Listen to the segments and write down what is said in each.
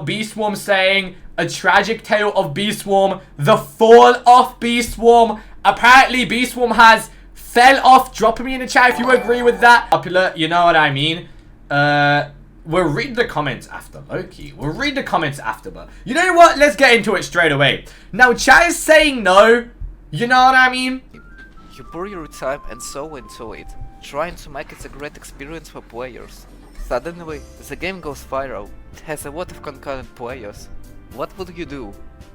Beast Swarm saying a tragic tale of Beast Swarm, the fall off Beast Swarm. Apparently Beast Swarm has fell off. Drop me in the chat if you agree with that. Popular, you know what I mean. We'll read the comments after, Loki. We'll read the comments after, but you know what? Let's get into it straight away. Now, chat is saying no. You know what I mean? You pour your time and soul into it, trying to make it a great experience for players. Suddenly, the game goes viral. It has a lot of concurrent players. What would you do?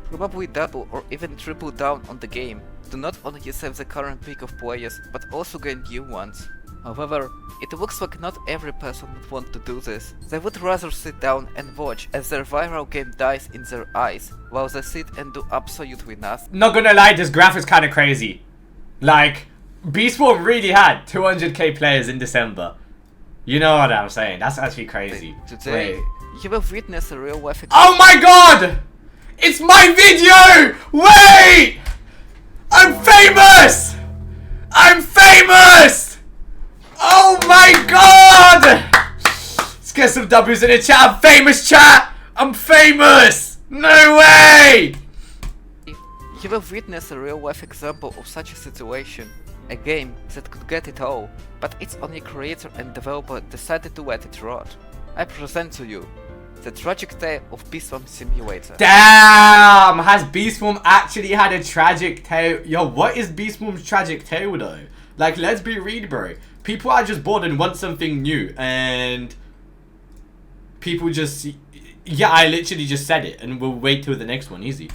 Probably double or even triple down on the game, to not only save the current peak of players, but also gain new ones. However, it looks like not every person would want to do this. They would rather sit down and watch as their viral game dies in their eyes, while they sit and do absolutely nothing. Not gonna lie, this graph is kind of crazy. Like, Beast Swarm really had 200k players in December. You know what I'm saying? That's actually crazy. Today, you will witness a real life. Oh my god! It's my video! Wait! I'm famous! I'm famous! Oh my god! Let's get some W's in the chat. I'm famous, chat! I'm famous! No way! You will witness a real life example of such a situation. A game that could get it all, but its only creator and developer decided to let it rot. I present to you the tragic tale of Beast Swarm Simulator. Damn! Has Beast Swarm actually had a tragic tale? Yo, what is Beast Swarm's tragic tale though? Like, let's be real, bro. People are just bored and want something new, and people just... Yeah, I literally just said it, and we'll wait till the next one, easy.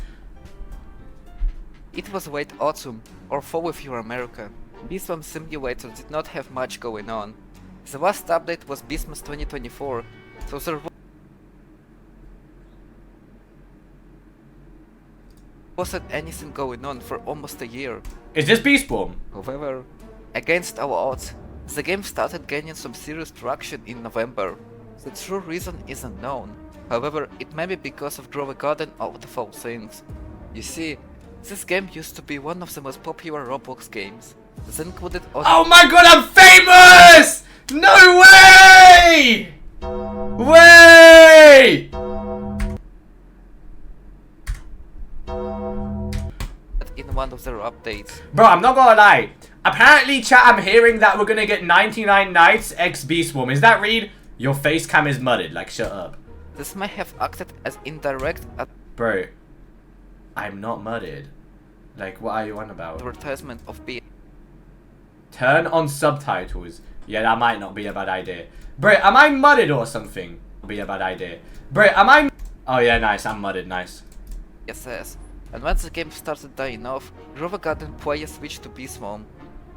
It was late autumn, or fall if you're American. Beast Swarm Simulator did not have much going on. The last update was Beastmas 2024, so there wasn't anything going on for almost a year. Is this Beast Swarm? However, against our odds, the game started gaining some serious traction in November. The true reason is unknown. However, it may be because of Grow a Garden out of all things. You see, this game used to be one of the most popular Roblox games. This included Oh my god, I'm famous! No way! Wait! in one of their updates. Bro, I'm not gonna lie. Apparently, chat, I'm hearing that we're gonna get 99 Nights x Beast Swarm. Is that read? Your face cam is mudded. Like, shut up. This may have acted as indirect Bro, I'm not mudded. Like, what are you on about? advertisement of being. Turn on subtitles. Yeah, that might not be a bad idea. Bro, am I mudded or something? Be a bad idea. Bro, am I... Oh yeah, nice. I'm mudded. Nice. Yes. And once the game started dying off, Grow a Garden players switched to Beast Swarm.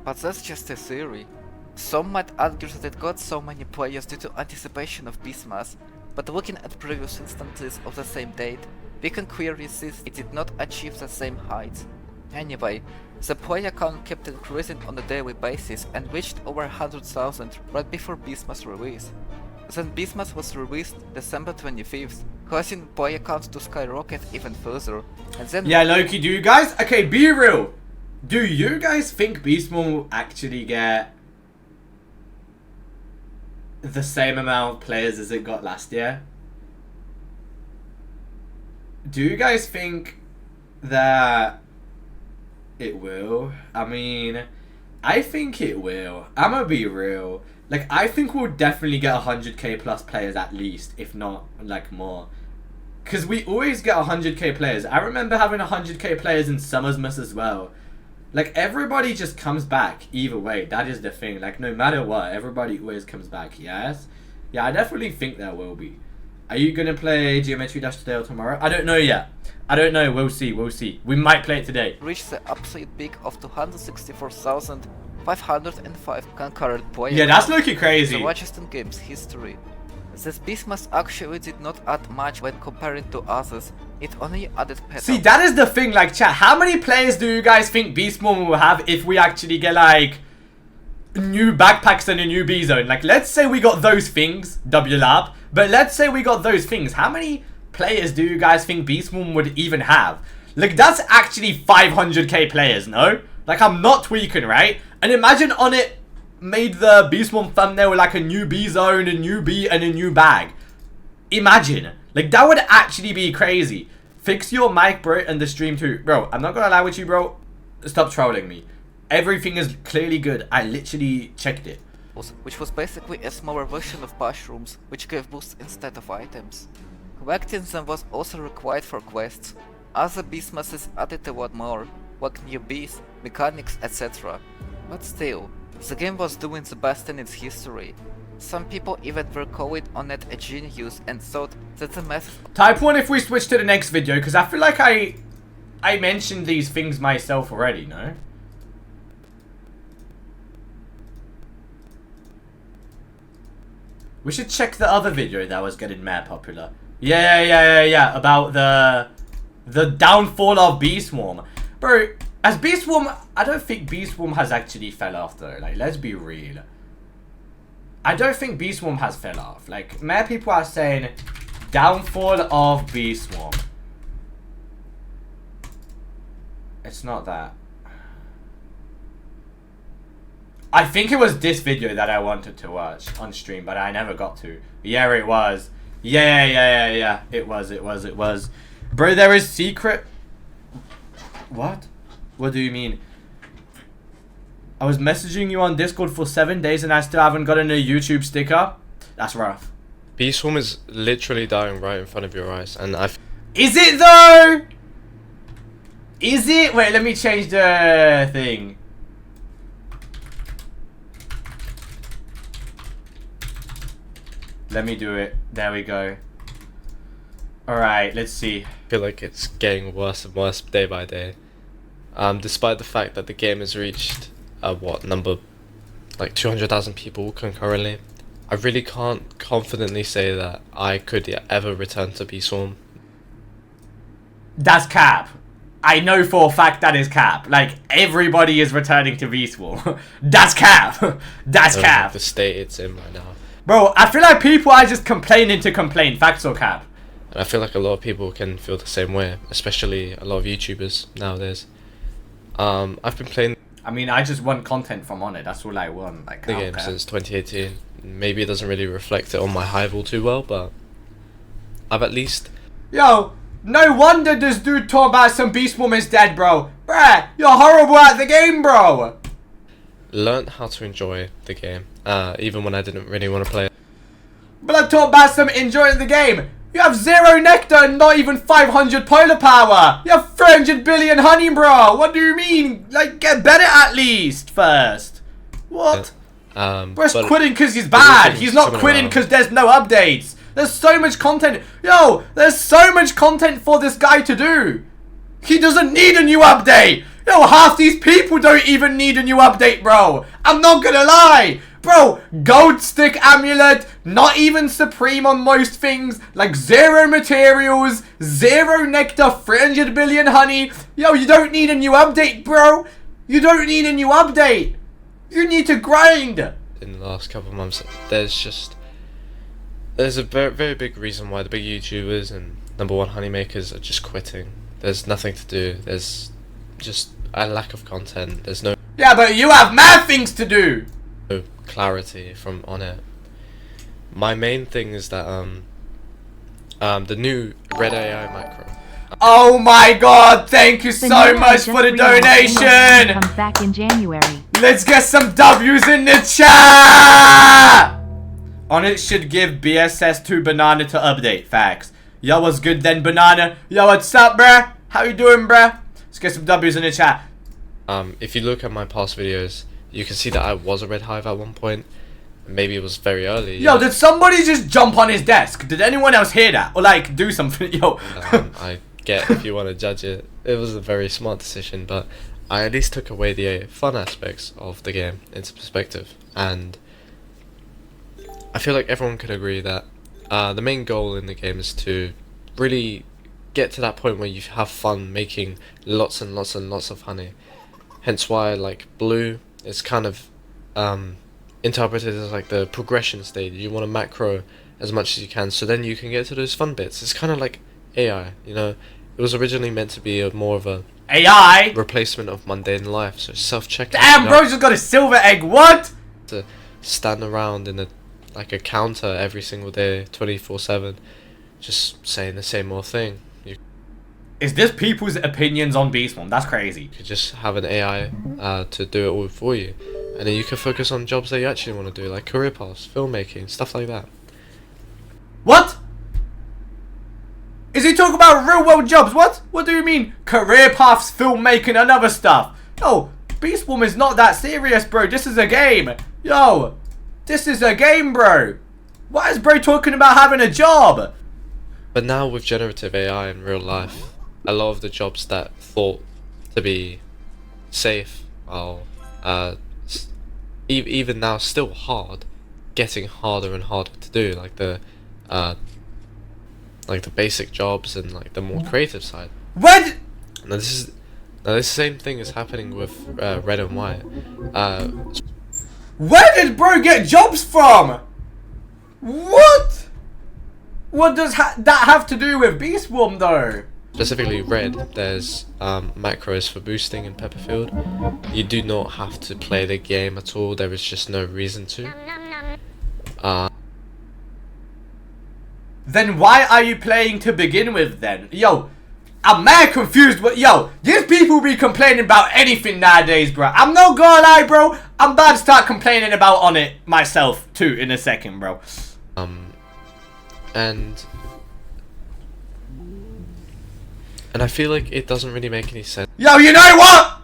But that's just a theory. Some might argue that it got so many players due to anticipation of Beastmas, but looking at previous instances of the same date, we can clearly see it did not achieve the same heights. Anyway, the player count kept increasing on a daily basis and reached over 100,000 right before Beastmas release. Then Beastmas was released December 25th, causing player counts to skyrocket even further, and then... Yeah, Loki, do you guys... Okay, be real. Do you guys think Beastman will actually get the same amount of players as it got last year? Do you guys think that it will? I mean, I think it will. I'm gonna be real. Like, I think we'll definitely get 100k plus players at least, if not, like, more. Because we always get 100k players. I remember having 100k players in Summersmas as well. Like, everybody just comes back either way. That is the thing. Like, no matter what, everybody always comes back, yes? Yeah, I definitely think there will be. Are you going to play Geometry Dash today or tomorrow? I don't know yet. I don't know. We'll see. We'll see. We might play it today. Reached the absolute peak of 264,505 concurrent players. Yeah, that's looking crazy. The largest in game's history. This Beastmas actually did not add much when comparing to others. It only added petals. See, that is the thing, like, chat. How many players do you guys think Beastman will have if we actually get, like, new backpacks and a new B-zone? Like, let's say we got those things, W-Lab, but let's say we got those things. How many players do you guys think Beastman would even have? Like, that's actually 500k players, no? Like, I'm not tweaking, right? And imagine on it made the Beastman thumbnail like a new B-zone, a new B, and a new bag. Imagine. Like, that would actually be crazy. Fix your mic, bro, and the stream too. Bro, I'm not gonna lie with you, bro. Stop trolling me. Everything is clearly good. I literally checked it. Which was basically a smaller version of mushrooms, which gave boosts instead of items. Collecting them was also required for quests. Other beast masses added a lot more, like new beasts, mechanics, etc. But still, the game was doing the best in its history. Some people even were calling on it a genius and thought that the method— Type 1 if we switch to the next video, because I feel like I mentioned these things myself already, no? We should check the other video that was getting mad popular. Yeah, about the downfall of Beast Swarm. Bro, as Beast Swarm, I don't think Beast Swarm has actually fell off though. Like, let's be real. I don't think Beast Swarm has fell off. Like, mad people are saying downfall of Beast Swarm. It's not that. I think it was this video that I wanted to watch on stream, but I never got to. Yeah, it was. Yeah. It was. Bro, there is secret. What? What do you mean? I was messaging you on Discord for 7 days and I still haven't gotten a YouTube sticker? That's rough. Beast Swarm is literally dying right in front of your eyes, and Is it though? Is it? Wait, let me change the thing. Let me do it. There we go. Alright, let's see. feel like it's getting worse and worse day by day. Despite the fact that the game has reached number like 200,000 people concurrently, I really can't confidently say that I could ever return to Beast Swarm. That's cap. I know for a fact that is cap. Like, everybody is returning to Beast Swarm. That's cap. That's cap. The state it's in right now. Bro, I feel like people are just complaining to complain. Facts or cap? And I feel like a lot of people can feel the same way, especially a lot of YouTubers nowadays. I've been playing... I mean, I just want content from on it. That's all I want. Like, the game since 2018. Maybe it doesn't really reflect it on my hive all too well, but I've at least... Yo, no wonder this dude talk about some Beast Woman's dead, bro. Bruh, you're horrible at the game, bro. Learned how to enjoy the game, even when I didn't really want to play it. But I talk about some enjoying the game. You have 0 nectar and not even 500 polar power. You have 300 billion honey, bro. What do you mean? Like, get better at least first. What? Bro's quitting because he's bad. He's not quitting because there's no updates. There's so much content. Yo, there's so much content for this guy to do. He doesn't need a new update. Yo, half these people don't even need a new update, bro. I'm not gonna lie. Bro, gold stick amulet, not even supreme on most things, like 0 materials, 0 nectar, 300 billion honey. Yo, you don't need a new update, bro. You don't need a new update. You need to grind. In the last couple of months, there's a very, very big reason why the big YouTubers and #1 honey makers are just quitting. There's nothing to do. There's just a lack of content. There's no... Yeah, but you have mad things to do. No clarity from on it. My main thing is that the new Red AI macro. Oh my god, thank you so much for the donation. Comes back in January. Let's get some W's in the chat. On it should give BSS to Banana to update. Facts. Yo, what's good then, Banana? Yo, what's up, bruh? How you doing, bruh? Let's get some W's in the chat. If you look at my past videos, you can see that I was a red hive at one point. Maybe it was very early. Yo, did somebody just jump on his desk? Did anyone else hear that? Or like do something? Yo. I get if you want to judge it. It was a very smart decision, but I at least took away the fun aspects of the game into perspective. And I feel like everyone could agree that the main goal in the game is to really get to that point where you have fun making lots and lots and lots of honey. Hence why, like, blue is kind of interpreted as like the progression stage. You want to macro as much as you can, so then you can get to those fun bits. It's kind of like AI, you know. It was originally meant to be more of a AI replacement of mundane life, so self-checking. Damn, bro, just got a silver egg. What? To stand around in a counter every single day, 24/7. just saying the same old thing. You Is this people's opinions on Beast Mode? That's crazy. could just have an AI to do it all for you, and then you can focus on jobs that you actually want to do, like career paths, filmmaking, stuff like that. What? Is he talking about real world jobs? What? What do you mean? Career paths, filmmaking, and other stuff? Yo, Beast Mode is not that serious, bro. This is a game. Yo, this is a game, bro. Why is bro talking about having a job? But now with generative AI in real life, a lot of the jobs that thought to be safe are even now still hard, getting harder and harder to do, like the basic jobs and like the more creative side. What? Now this same thing is happening with Red and White. Where did bro get jobs from? What? What does that have to do with Beast Mode though? Specifically Red, there's macros for boosting in Pepperfield. You do not have to play the game at all, there is just no reason to. Then why are you playing to begin with then? Yo, I'm mad confused, but yo, these people be complaining about anything nowadays, bro. I'm not gonna lie, bro. I'm about to start complaining about on it myself too in a second, bro. And I feel like it doesn't really make any sense Yo, you know what?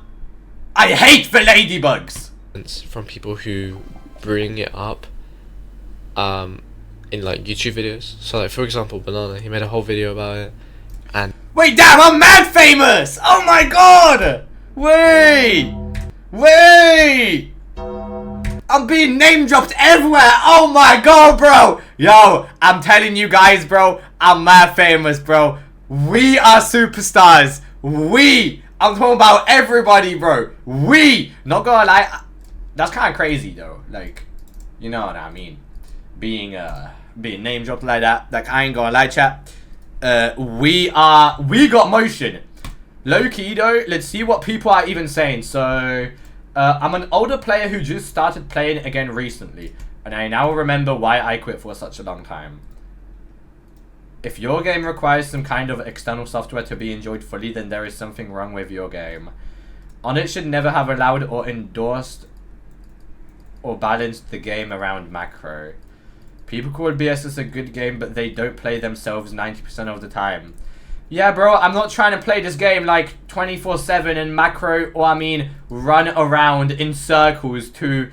I hate the ladybugs. from people who bring it up in like YouTube videos. So like for example Banana, he made a whole video about it, and Wait, damn, I'm mad famous. Oh my god. Wait. I'm being name dropped everywhere. Oh my god, bro. Yo, I'm telling you guys, bro. I'm mad famous, bro. We are superstars. I'm talking about everybody, bro. Not gonna lie. That's kind of crazy, though. Like, you know what I mean. Being name dropped like that. Like, I ain't gonna lie, chat. We got motion. Low key, though. Let's see what people are even saying. So, I'm an older player who just started playing again recently, and I now remember why I quit for such a long time. If your game requires some kind of external software to be enjoyed fully, then there is something wrong with your game. On it should never have allowed or endorsed or balanced the game around macro. People call BSS a good game, but they don't play themselves 90% of the time. Yeah, bro, I'm not trying to play this game like 24/7 and macro, or I mean run around in circles to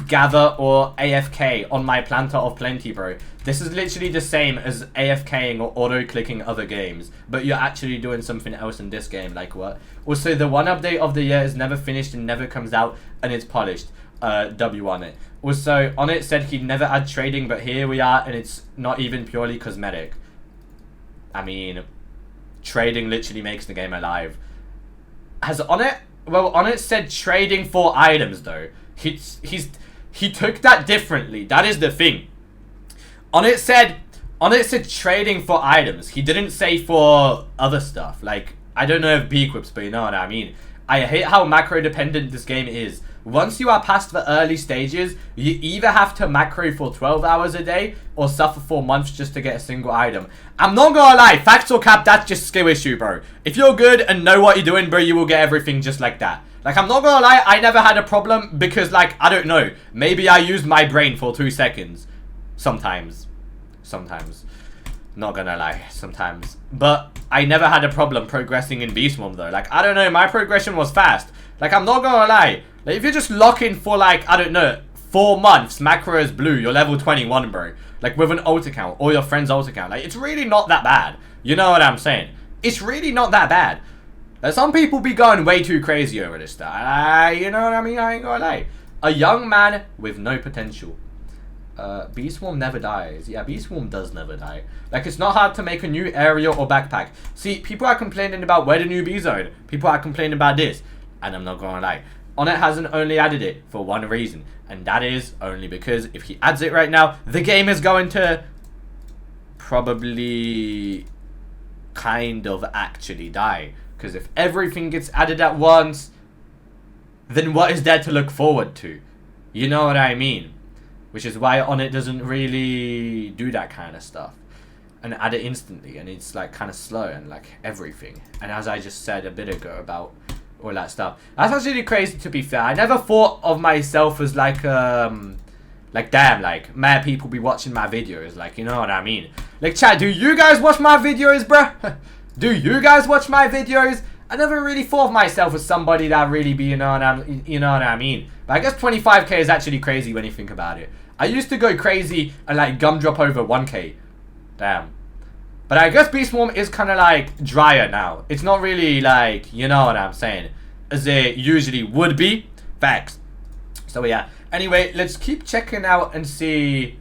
gather or AFK on my planter of plenty, bro. This is literally the same as AFKing or auto-clicking other games, but you're actually doing something else in this game, like what? Also, the one update of the year is never finished and never comes out, and it's polished. W on it. Also, on it said he'd never add trading, but here we are, and it's not even purely cosmetic. I mean, trading literally makes the game alive. Has on it? Well, on it said trading for items, though. He took that differently. That is the thing. On it said trading for items. He didn't say for other stuff. Like, I don't know if B-equips, but you know what I mean. I hate how macro dependent this game is. Once you are past the early stages, you either have to macro for 12 hours a day or suffer for months just to get a single item. I'm not gonna lie, facts or cap, that's just skill issue, bro. If you're good and know what you're doing, bro, you will get everything just like that. Like, I'm not gonna lie, I never had a problem because, like, I don't know. Maybe I used my brain for 2 seconds. Sometimes. Not gonna lie, sometimes. But I never had a problem progressing in Beast Mode, though. Like, I don't know, my progression was fast. Like, I'm not gonna lie. Like, if you're just locking for, like, I don't know, 4 months, macro is blue, you're level 21, bro. Like, with an ult account, or your friend's ult account. Like, it's really not that bad. You know what I'm saying? It's really not that bad. Like, some people be going way too crazy over this stuff. You know what I mean? I ain't gonna lie. A young man with no potential. Beast Swarm never dies. Yeah, Beast Swarm does never die. Like, it's not hard to make a new area or backpack. See, people are complaining about where the new B zone. People are complaining about this. And I'm not gonna lie. Onnit hasn't only added it for one reason. And that is only because if he adds it right now, the game is going to probably kind of actually die. Because if everything gets added at once, then what is there to look forward to? You know what I mean? Which is why Onnit doesn't really do that kind of stuff. and add it instantly, and it's like kind of slow and like everything. And as I just said a bit ago about all that stuff, that's actually crazy. To be fair, I never thought of myself as like damn, like mad people be watching my videos, like, you know what I mean? Like, chat, do you guys watch my videos, bruh? Do you guys watch my videos? I never really thought of myself as somebody that really be, you know what I mean? But I guess 25k is actually crazy when you think about it. I used to go crazy and like gumdrop over 1k. Damn. But I guess Beast Swarm is kind of like drier now. It's not really like, you know what I'm saying, as it usually would be. Facts. So yeah. Anyway, let's keep checking out and see